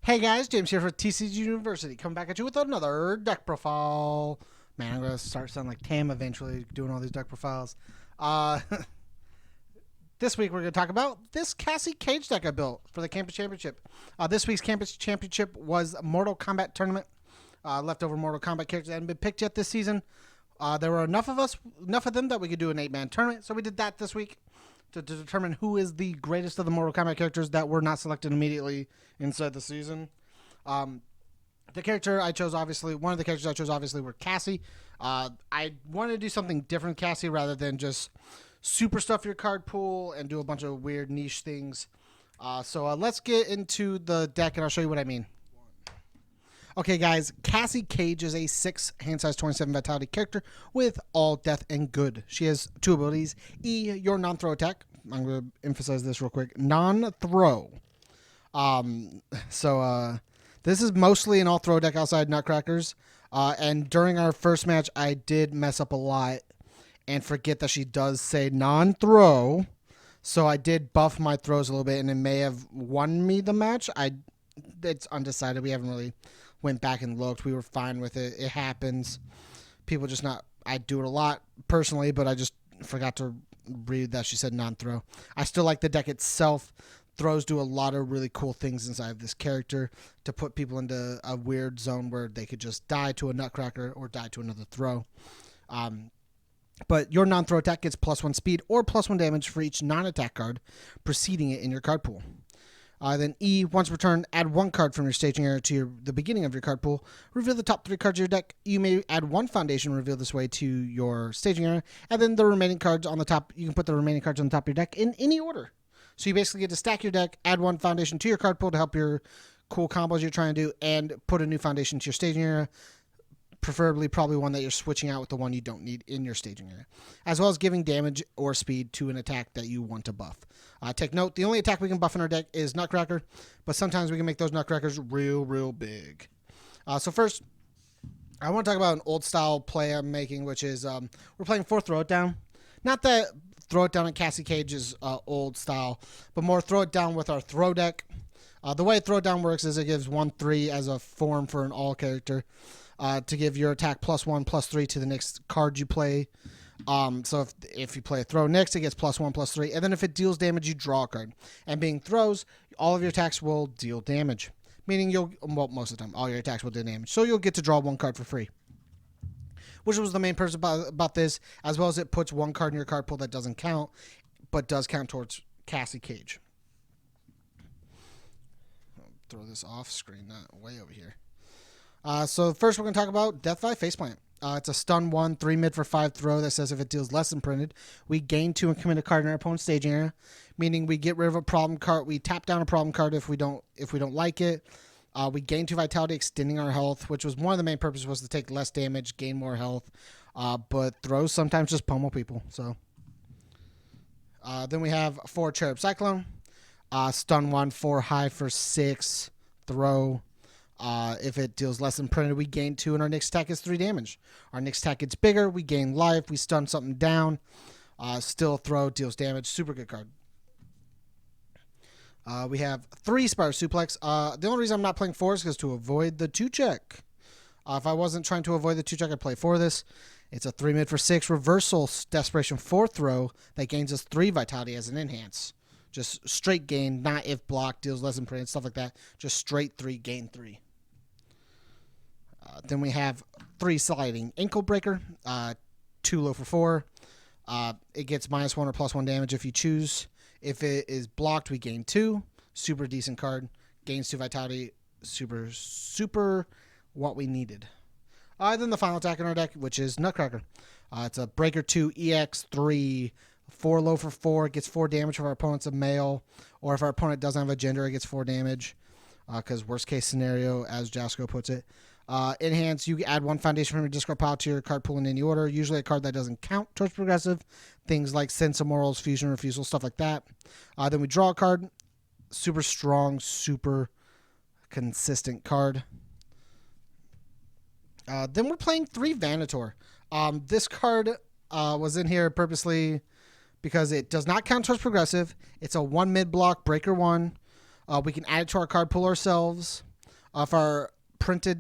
Hey guys, James here for TCG University. Coming back at you with another deck profile. Man, I'm gonna start sounding like Tam eventually, doing all these deck profiles. Uh, this week we're gonna talk about this Cassie Cage deck I built for the Campus Championship. This week's Campus Championship was Mortal Kombat tournament. Leftover Mortal Kombat characters hadn't been picked yet this season. There were enough of them that we could do an 8-man tournament. So we did that this week to determine who is the greatest of the Mortal Kombat characters that were not selected immediately inside the season. Um, the character I chose, obviously, one of the characters I chose, obviously, were Cassie. I wanted to do something different, Cassie, rather than just super stuff your card pool and do a bunch of weird niche things. So let's get into the deck, and I'll show you what I mean. Okay, guys, Cassie Cage is a 6 hand size 27 vitality character with all death and good. She has 2 abilities. E, your non-throw attack. I'm going to emphasize this real quick. Non-throw. This is mostly an all-throw deck outside Nutcrackers. And during our first match, I did mess up a lot and forget that she does say non-throw. So I did buff my throws a little bit, and it may have won me the match. It's undecided. We haven't really went back and looked. We were fine with it. It happens. People just not. I do it a lot personally, but I just forgot to read that she said non-throw. I still like the deck itself. Throws do a lot of really cool things inside of this character to put people into a weird zone where they could just die to a Nutcracker or die to another throw. But your non-throw attack gets +1 speed or +1 damage for each non-attack card preceding it in your card pool. Then E, once returned, add 1 card from your staging area to the beginning of your card pool. Reveal the top 3 cards of your deck. You may add 1 foundation reveal this way to your staging area. And then the remaining cards on the top, you can put the remaining cards on the top of your deck in any order. So you basically get to stack your deck, add 1 foundation to your card pool to help your cool combos you're trying to do, and put a new foundation to your staging area. Preferably probably one that you're switching out with the one you don't need in your staging area, as well as giving damage or speed to an attack that you want to buff. Take note, the only attack we can buff in our deck is Nutcracker, but sometimes we can make those Nutcrackers real big. So first, I want to talk about an old style play I'm making, which is we're playing 4 Throw It Down. Not that Throw It Down at Cassie Cage is old style, but more Throw It Down with our throw deck. The way Throw It Down works is it gives 1/3 as a form for an all character. To give your attack +1/+3 to the next card you play. So if you play a throw next, it gets +1/+3. And then if it deals damage, you draw a card. And being throws, all of your attacks will deal damage. Meaning most of the time, all your attacks will deal damage. So you'll get to draw 1 card for free. Which was the main purpose about this, as well as it puts 1 card in your card pool that doesn't count, but does count towards Cassie Cage. I'll throw this off screen, not way over here. So first we're going to talk about Death by Faceplant. It's a stun 1, 3 mid for 5 throw that says if it deals less than printed, we gain 2 and commit a card in our opponent's staging area, meaning we get rid of a problem card. We tap down a problem card if we don't like it. We gain 2 vitality, extending our health, which was one of the main purposes, was to take less damage, gain more health. But throws sometimes just pummel people. So then we have 4 Cherub Cyclone. Stun 1, 4 high for 6 throw. If it deals less than printed, we gain 2, and our next attack is 3 damage. Our next attack gets bigger, we gain life, we stun something down. Still throw, deals damage. Super good card. We have 3 Spider Suplex. The only reason I'm not playing 4 is because to avoid the 2-check. If I wasn't trying to avoid the 2-check, I'd play 4 this. It's a 3 mid for 6 reversal Desperation 4 throw that gains us 3 vitality as an enhance. Just straight gain, not if block, deals less than printed, stuff like that. Just straight 3, gain 3. Then we have 3 Sliding Ankle Breaker, 2 low for 4. It gets -1 or +1 damage if you choose. If it is blocked, we gain 2. Super decent card. Gains 2 vitality. Super what we needed. Then the final attack in our deck, which is Nutcracker. It's a Breaker 2 EX 3. 4 low for 4. It gets 4 damage if our opponent's a male. Or if our opponent doesn't have a gender, it gets 4 damage. Because worst case scenario, as Jasco puts it. Enhance, you add 1 foundation from your discard pile to your card pool in any order. Usually a card that doesn't count towards progressive. Things like Sense of Morals, Fusion Refusal, stuff like that. Then we draw a card. Super strong, super consistent card. Then we're playing 3 Vanator. This card was in here purposely because it does not count towards progressive. It's a 1 mid block, breaker 1. We can add it to our card pool ourselves. If our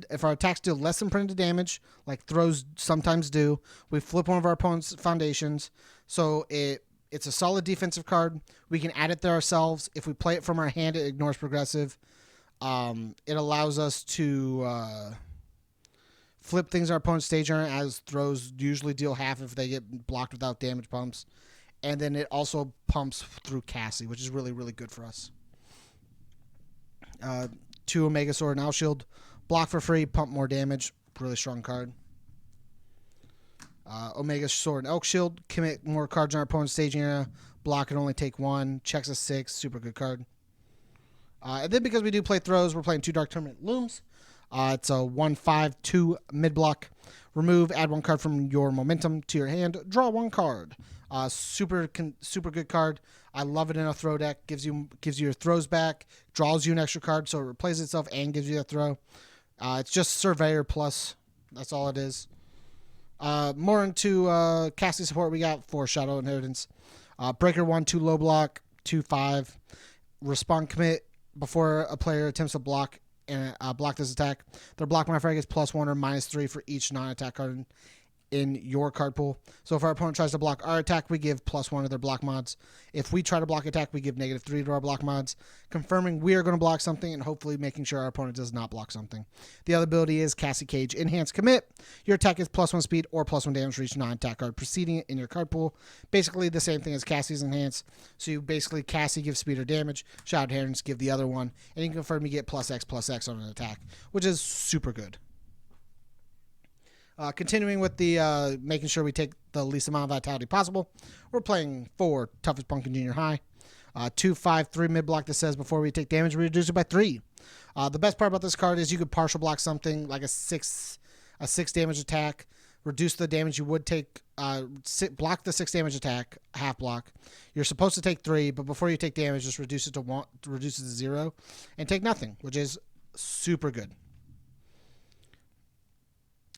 attacks deal less than printed damage, like throws sometimes do, we flip one of our opponent's foundations. So it's a solid defensive card. We can add it there ourselves. If we play it from our hand, it ignores progressive. It allows us to flip things in our opponent's stage area, as throws usually deal half if they get blocked without damage pumps. And then it also pumps through Cassie, which is really, really good for us. 2 Omega Sword and Owl Shield. Block for free, pump more damage. Really strong card. Omega Sword and Elk Shield. Commit more cards in our opponent's staging area. Block and only take 1. Checks a 6. Super good card. And then because we do play throws, we're playing 2 Dark Tournament Looms. It's a 1/5/2 mid block. Remove, add 1 card from your momentum to your hand. Draw 1 card. Super good card. I love it in a throw deck. Gives you your throws back. Draws you an extra card, so it replaces itself and gives you a throw. It's just Surveyor plus. That's all it is. More into Cassie support. We got 4 Shadow Inheritance. Breaker 1, 2 low block, 2/5. Respond commit before a player attempts to block and block this attack. Their block modifier gets +1 or -3 for each non-attack card in your card pool. So if our opponent tries to block our attack, we give +1 to their block mods. If we try to block attack, we give -3 to our block mods, confirming we are going to block something and hopefully making sure our opponent does not block something. The other ability is Cassie Cage Enhanced Commit. Your attack is +1 speed or +1 damage for each non-attack card preceding it in your card pool. Basically the same thing as Cassie's Enhanced. So you basically Cassie gives speed or damage, Shadow Inheritance give the other one, and you can confirm you get +X on an attack, which is super good. Continuing with the making sure we take the least amount of vitality possible, we're playing 4 Toughest Pumpkin Junior High. 2/5/3 mid block that says before we take damage, we reduce it by 3. The best part about this card is you could partial block something like a 6 damage attack, reduce the damage you would take, block the 6 damage attack, half block. You're supposed to take 3, but before you take damage, just reduce it to 1, reduce it to 0, and take nothing, which is super good.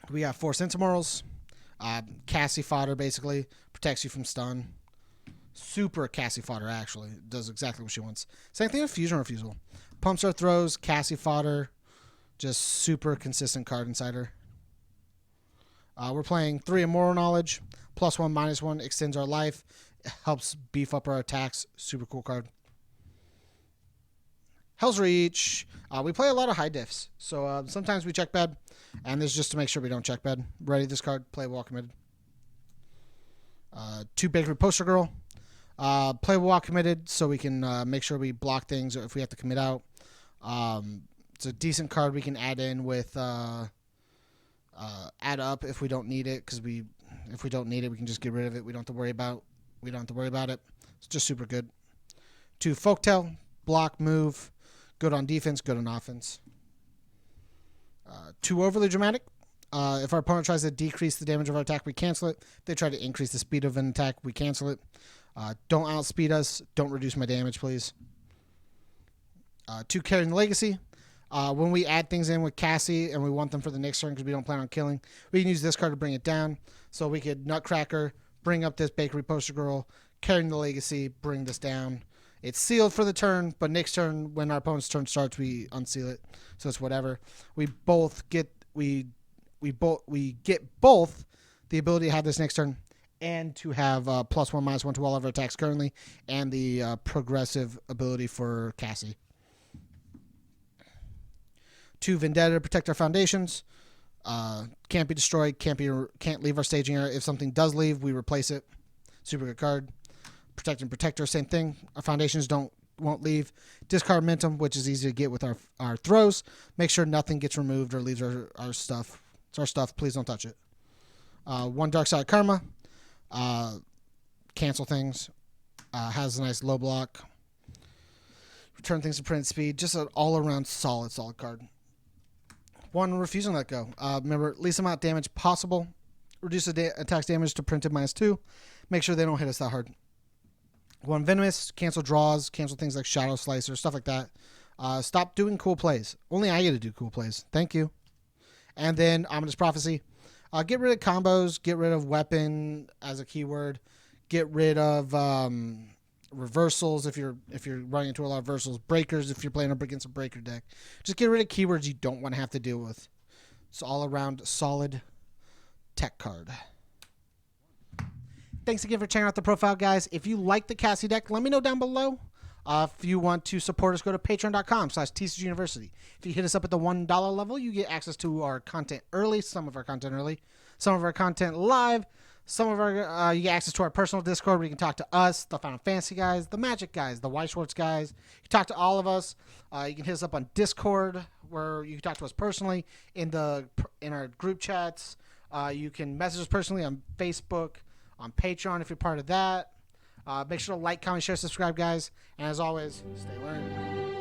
We got 4 Sentinels. Cassie fodder basically protects you from stun. Super Cassie fodder actually does exactly what she wants. Same thing with Fusion Refusal. Pumps our throws. Cassie fodder, just super consistent card inside her. We're playing 3 Immoral Knowledge. +1 -1 extends our life. It helps beef up our attacks. Super cool card. Hell's Reach. We play a lot of high diffs, so sometimes we check bed, and this is just to make sure we don't check bed. Ready this card, play well committed. 2 Bakery Poster Girl. Play while committed, so we can make sure we block things if we have to commit out. It's a decent card we can add in with add up if we don't need it, because if we don't need it, we can just get rid of it. We don't have to worry about it. It's just super good. 2 Folktale. Block, move. Good on defense, good on offense. 2 Overly Dramatic. If our opponent tries to decrease the damage of our attack, we cancel it. If they try to increase the speed of an attack, we cancel it. Don't outspeed us. Don't reduce my damage, please. 2 Carrying the Legacy. When we add things in with Cassie and we want them for the next turn because we don't plan on killing, we can use this card to bring it down. So we could Nutcracker, bring up this Bakery Poster Girl, Carrying the Legacy, bring this down. It's sealed for the turn, but next turn, when our opponent's turn starts, we unseal it. So it's whatever. We get both the ability to have this next turn and to have +1 -1 to all of our attacks currently, and the progressive ability for Cassie. 2 Vendetta to protect our foundations. Can't be destroyed. Can't leave our staging area. If something does leave, we replace it. Super good card. Protect and Protector, same thing. Our foundations won't leave. Discard Momentum, which is easy to get with our throws. Make sure nothing gets removed or leaves our stuff. It's our stuff. Please don't touch it. 1 Dark Side Karma. Cancel things. Has a nice low block. Return things to print speed. Just an all-around solid card. 1 Refusing Let Go. Remember, least amount of damage possible. Reduce the attack's damage to printed -2. Make sure they don't hit us that hard. 1 Venomous, cancel draws, cancel things like Shadow Slicer, stuff like that. Stop doing cool plays. Only I get to do cool plays. Thank you. And then Ominous Prophecy. Get rid of combos, get rid of weapon as a keyword, get rid of reversals if you're running into a lot of reversals, breakers if you're playing up against a breaker deck. Just get rid of keywords you don't want to have to deal with. It's all around solid tech card. Thanks again for checking out the profile, guys. If you like the Cassie deck, let me know down below. If you want to support us, go to patreon.com/TCG University. If you hit us up at the $1 level, you get access to our content early, some of our content early, some of our content live, some of our you get access to our personal Discord where you can talk to us, the Final Fantasy guys, the Magic guys, the White Schwartz guys. You can talk to all of us. You can hit us up on Discord where you can talk to us personally in our group chats. You can message us personally on Facebook, on Patreon if you're part of that. Make sure to like, comment, share, subscribe, guys. And as always, stay learning.